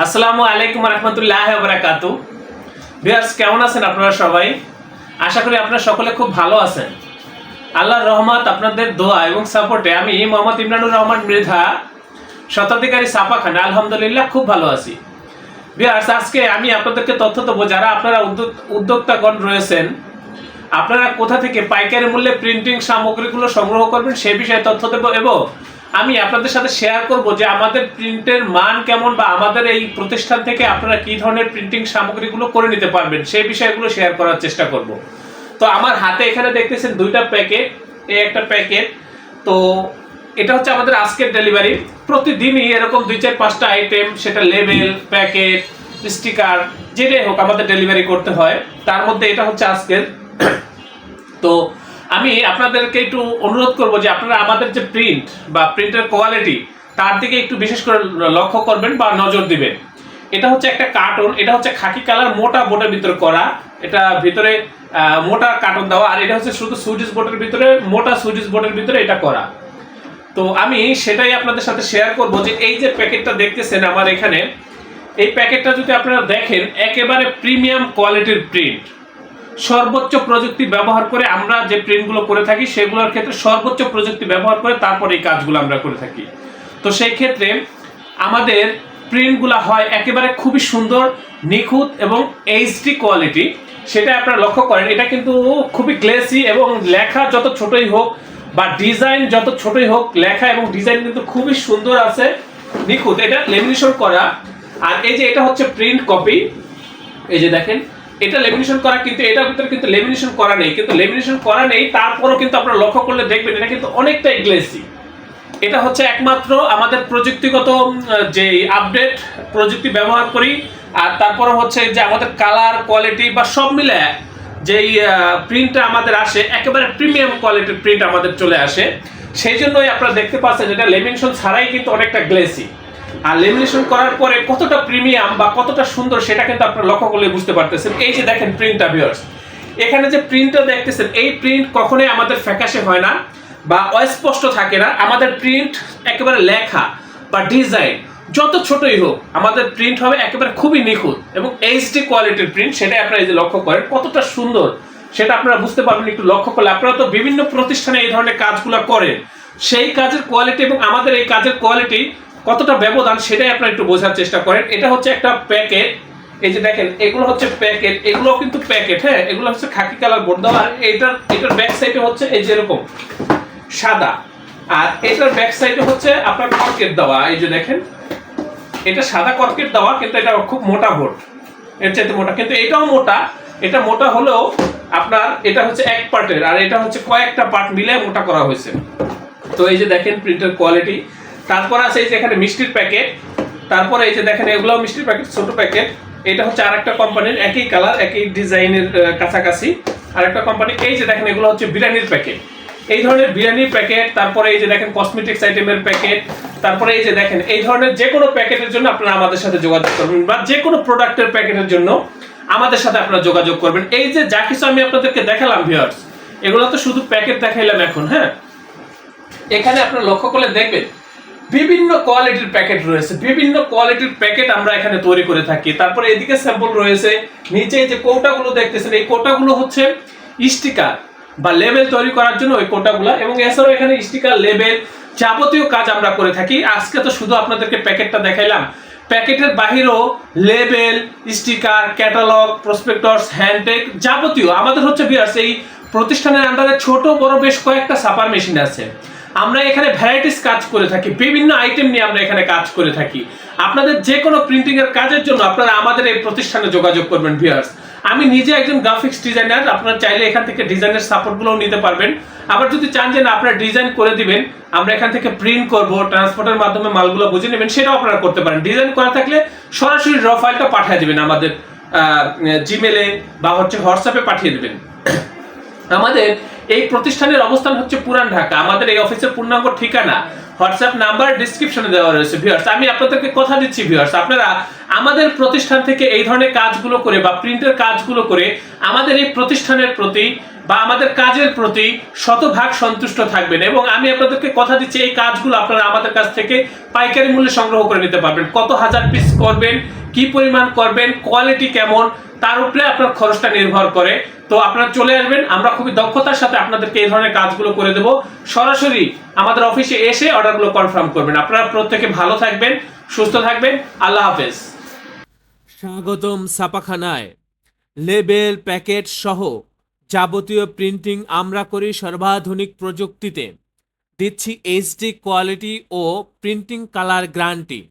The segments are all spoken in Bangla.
আসসালামু আলাইকুম রহমতুল্লাহি ওয়া বারাকাতুহু। ভিউয়ার্স, কেমন আছেন আপনারা সবাই? আশা করি আপনারা সকলে খুব ভালো আছেন। আল্লাহর রহমত, আপনাদের দোয়া এবং সাপোর্টে আমি মোহাম্মদ ইমরানুর রহমান মৃধা, শতাধিকারী ছাপাখানা, আলহামদুলিল্লাহ খুব ভালো আছি। ভিউয়ার্স, আজকে আমি আপনাদেরকে তথ্য দেবো যারা আপনারা উদ্যোক্তাগণ রয়েছেন, আপনারা কোথা থেকে পাইকারি মূল্যে প্রিন্টিং সামগ্রীগুলো সংগ্রহ করবেন সে বিষয়ে তথ্য দেবো এবং আমি আপনাদের সাথে শেয়ার করব যে আমাদের প্রিন্টের মান কেমন বা আমাদের এই প্রতিষ্ঠান থেকে আপনারা কি ধরনের প্রিন্টিং সামগ্রীগুলো করে নিতে পারবেন সেই বিষয়গুলো শেয়ার করার চেষ্টা করব। তো আমার হাতে এখানে দেখতেছেন দুইটা প্যাকেট, এই একটা প্যাকেট। তো এটা হচ্ছে আমাদের আজকের ডেলিভারি। প্রতিদিনই এরকম 2-4-5টা আইটেম, সেটা লেবেল, প্যাকেট, স্টিকার, যেটাই হোক আমাদের ডেলিভারি করতে হয়। তার মধ্যে এটা হচ্ছে আজকের। তো আমি আপনাদেরকে একটু অনুরোধ করব যে আপনারা আমাদের যে প্রিন্ট বা প্রিন্টের কোয়ালিটি তার দিকে একটু বিশেষ করে লক্ষ্য করবেন বা নজর দিবেন। এটা হচ্ছে একটা কার্টন, এটা হচ্ছে খাকি কালার মোটা বোর্ডের ভিতরে করা, এটা ভিতরে মোটা কার্টন দেওয়া, আর এটা হচ্ছে শুধু সুইচ বোর্ডের ভিতরে, মোটা সুইচ বোর্ডের ভিতরে এটা করা। তো আমি সেটাই আপনাদের সাথে শেয়ার করব যে এই যে প্যাকেটটা দেখতেছেন আমার এখানে, এই প্যাকেটটা যদি আপনারা দেখেন একেবারে প্রিমিয়াম কোয়ালিটির প্রিন্ট, সর্বোচ্চ প্রযুক্তি ব্যবহার করে আমরা যে প্রিন্টগুলো করে থাকি সেগুলোর ক্ষেত্রে সর্বোচ্চ প্রযুক্তি ব্যবহার করে তারপর এই কাজগুলো আমরা করে থাকি। তো সেই ক্ষেত্রে আমাদের প্রিন্টগুলো হয় একেবারে খুবই সুন্দর, নিখুঁত এবং এইচডি কোয়ালিটি, সেটা আপনারা লক্ষ্য করেন। এটা কিন্তু খুবই গ্লেসি এবং লেখা যত ছোটই হোক বা ডিজাইন যত ছোটই হোক, লেখা এবং ডিজাইন কিন্তু খুবই সুন্দর আছে, নিখুঁত। এটা লেমিনেশন করা। আর এই যে এটা হচ্ছে প্রিন্ট কপি, এই যে দেখেন এটা লেমিনেশন করা, কিন্তু এটার ভিতরে কিন্তু লেমিনেশন করা নেই। কিন্তু লেমিনেশন করা নেই তারপরও কিন্তু আপনারা লক্ষ্য করলে দেখবেন এটা কিন্তু অনেকটাই গ্লেসি। এটা হচ্ছে একমাত্র আমাদের প্রযুক্তিগত যে আপডেট প্রযুক্তি ব্যবহার করি, আর তারপরে হচ্ছে যে আমাদের কালার কোয়ালিটি বা সব মিলে যেই প্রিন্টটা আমাদের আসে একেবারে প্রিমিয়াম কোয়ালিটির প্রিন্ট আমাদের চলে আসে। সেই জন্যই আপনারা দেখতে পাচ্ছেন এটা লেমিনেশন ছাড়াই কিন্তু অনেকটা গ্লেসি, আর লেমিনেশন করার পরে কতটা প্রিমিয়াম বা কতটা সুন্দর সেটা কিন্তু আপনারা লক্ষ্য করলে বুঝতে পারতেছেন। এই যে দেখেন প্রিন্টটা ভিউয়ার্স, এখানে যে প্রিন্টটা দেখতেছেন এই প্রিন্ট কখনোই আমাদের ফ্যাকাশে হয় না বা অস্পষ্ট থাকে না। আমাদের প্রিন্ট একেবারে লেখা বা ডিজাইন যত ছোটই হোক আমাদের প্রিন্ট হবে একেবারে খুবই নিখুঁত এবং এইচডি কোয়ালিটির প্রিন্ট। সেটাই আপনারা এই যে লক্ষ্য করেন কতটা সুন্দর, সেটা আপনারা বুঝতে পারবেন একটু লক্ষ্য করলে। আপনারা তো বিভিন্ন প্রতিষ্ঠানে এই ধরনের কাজগুলো করেন, সেই কাজের কোয়ালিটি এবং আমাদের এই কাজের কোয়ালিটি কতটা ব্যবধান সেটাই আপনারা একটু বোঝার চেষ্টা করেন। এটা হচ্ছে একটা প্যাকেট, এই যে দেখেন এগুলো হচ্ছে প্যাকেট, এগুলো কিন্তু প্যাকেট, হ্যাঁ এগুলো হচ্ছে খাকি কালার বোর্ড দেওয়া। আর এটার ব্যাক সাইডে হচ্ছে এই যে এরকম সাদা, আর এটার ব্যাক সাইডে হচ্ছে আপনার কর্কেট দেওয়া। এই যে দেখেন এটা সাদা কর্কেট দেওয়া, কিন্তু এটা খুব মোটা বোর্ড, এর চাইতে মোটা, কিন্তু এটাও মোটা। এটা মোটা হলেও আপনার এটা হচ্ছে এক পার্টের, আর এটা হচ্ছে কয়েকটা পার্ট মিলে মোটা করা হয়েছে। তো এই যে দেখেন প্রিন্টের কোয়ালিটি। তারপর আছে এই যে এখানে মিষ্টির প্যাকেট, তারপরে এই যে দেখেন এগুলো মিষ্টির প্যাকেট, ছোট প্যাকেট। এটা হচ্ছে আরেকটা কোম্পানির, একই কালার একই ডিজাইনের কাছাকাছি আরেকটা কোম্পানি। এই যে দেখেন এগুলো হচ্ছে বিরিয়ানির প্যাকেট, এই ধরনের বিরিয়ানির প্যাকেট। তারপরে এই যে দেখেন কসমেটিক্স আইটেমের প্যাকেট। তারপরে এই যে দেখেন এই ধরনের যে কোনো প্যাকেটের জন্য আপনারা আমাদের সাথে যোগাযোগ করবেন, বা যে কোনো প্রোডাক্টের প্যাকেটের জন্য আমাদের সাথে আপনারা যোগাযোগ করবেন। এই যে যা কিছু আমি আপনাদেরকে দেখালাম ভিউয়ার্স, এগুলো তো শুধু প্যাকেট দেখাইলাম এখন, হ্যাঁ এখানে আপনারা লক্ষ্য করলে দেখবেন বিভিন্ন কোয়ালিটির প্যাকেট রয়েছে, বিভিন্ন কোয়ালিটির প্যাকেট আমরা এখানে তৈরি করে থাকি। তারপরে এদিকে স্যাম্পল রয়েছে, নিচে যে কোটাগুলো দেখতেছেন এই কোটাগুলো হচ্ছে স্টিকার বা লেবেল তৈরি করার জন্য ওই কোটাগুলো, এবং এছাড়াও এখানে স্টিকার, লেবেল যাবতীয় কাজ আমরা করে থাকি। আজকে তো শুধু আপনাদেরকে প্যাকেটটা দেখাইলাম, প্যাকেটের বাহিরেও লেবেল, স্টিকার, ক্যাটালগ, প্রসপেক্টস, হ্যান্ডটেগ যাবতীয় আমাদের হচ্ছে ভিউয়ার্স এই প্রতিষ্ঠানের আন্ডারে ছোট বড় বেশ কয়েকটা ছাপার মেশিন আছে। আমরা এখানে ভ্যারাইটিস কাজ করে থাকি, বিভিন্ন আইটেম নিয়ে আমরা এখানে কাজ করে থাকি। আপনাদের যে কোনো প্রিন্টিং এর কাজের জন্য আপনারা আমাদের এই প্রতিষ্ঠানে যোগাযোগ করবেন ভিউয়ার্স। আমি নিজে একজন গ্রাফিক্স ডিজাইনার, আপনারা চাইলে এখান থেকে ডিজাইনের সাপোর্টগুলোও নিতে পারবেন। আবার যদি চান যে না আপনারা ডিজাইন করে দিবেন, আমরা এখান থেকে প্রিন্ট করব, ট্রান্সপোর্টের মাধ্যমে মালগুলো বুঝে নেবেন, সেটাও আপনারা করতে পারেন। ডিজাইন করা থাকলে সরাসরি র ফাইলটা পাঠিয়ে দিবেন আমাদের জিমেলে বা হচ্ছে হোয়াটসঅ্যাপে পাঠিয়ে দিবেন। আমাদের এই প্রতিষ্ঠানের অবস্থান হচ্ছে পুরান ঢাকা। আমাদের এই অফিসের পূর্ণাঙ্গ ঠিকানা হোয়াটসঅ্যাপ নাম্বার ডেসক্রিপশনে দেওয়া রয়েছে ভিউয়ার্স। আমি আপনাদেরকে কথা দিচ্ছি ভিউয়ার্স, আপনারা আমাদের প্রতিষ্ঠান থেকে এই ধরনের কাজগুলো করে বা প্রিন্টের কাজগুলো করে আমাদের এই প্রতিষ্ঠানের প্রতি বা আমাদের কাজের প্রতি শতভাগ সন্তুষ্ট থাকবেন। এবং আমি আপনাদেরকে কথা দিচ্ছি, এই কাজগুলো আপনারা আমাদের কাছ থেকে পাইকারি মূল্যে সংগ্রহ করে নিতে পারবেন। কত হাজার পিস করবেন, কি পরিমাণ করবেন, কোয়ালিটি কেমন, তার উপরে আপনার খরচটা নির্ভর করে। তো আপনারা চলে আসবেন, আমরা খুবই দক্ষতার সাথে আপনাদেরকে এই ধরনের কাজগুলো করে দেব। সরাসরি আমাদের অফিসে এসে অর্ডারগুলো কনফার্ম করবেন। আপনারা প্রত্যেকে ভালো থাকবেন, সুস্থ থাকবেন। আল্লাহ হাফেজ। স্বাগতম ছাপাখানায়। লেবেল, প্যাকেট সহ যাবতীয় প্রিন্টিং আমরা করি সর্বাধুনিক প্রযুক্তিতে। দিচ্ছি এইচডি কোয়ালিটি ও প্রিন্টিং কালার গ্যারান্টি।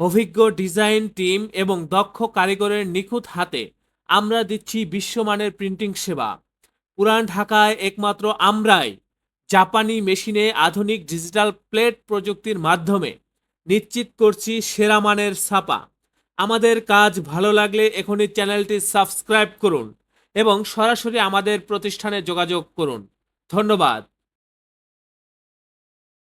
অভিজ্ঞ ডিজাইন টিম এবং দক্ষ কারিগরের নিখুঁত হাতে আমরা দিচ্ছি বিশ্বমানের প্রিন্টিং সেবা। পুরান ঢাকায় একমাত্র আমরাই জাপানি মেশিনে আধুনিক ডিজিটাল প্লেট প্রযুক্তির মাধ্যমে নিশ্চিত করছি সেরা মানের ছাপা। আমাদের কাজ ভালো লাগলে এখনই চ্যানেলটি সাবস্ক্রাইব করুন এবং সরাসরি আমাদের প্রতিষ্ঠানে যোগাযোগ করুন। ধন্যবাদ।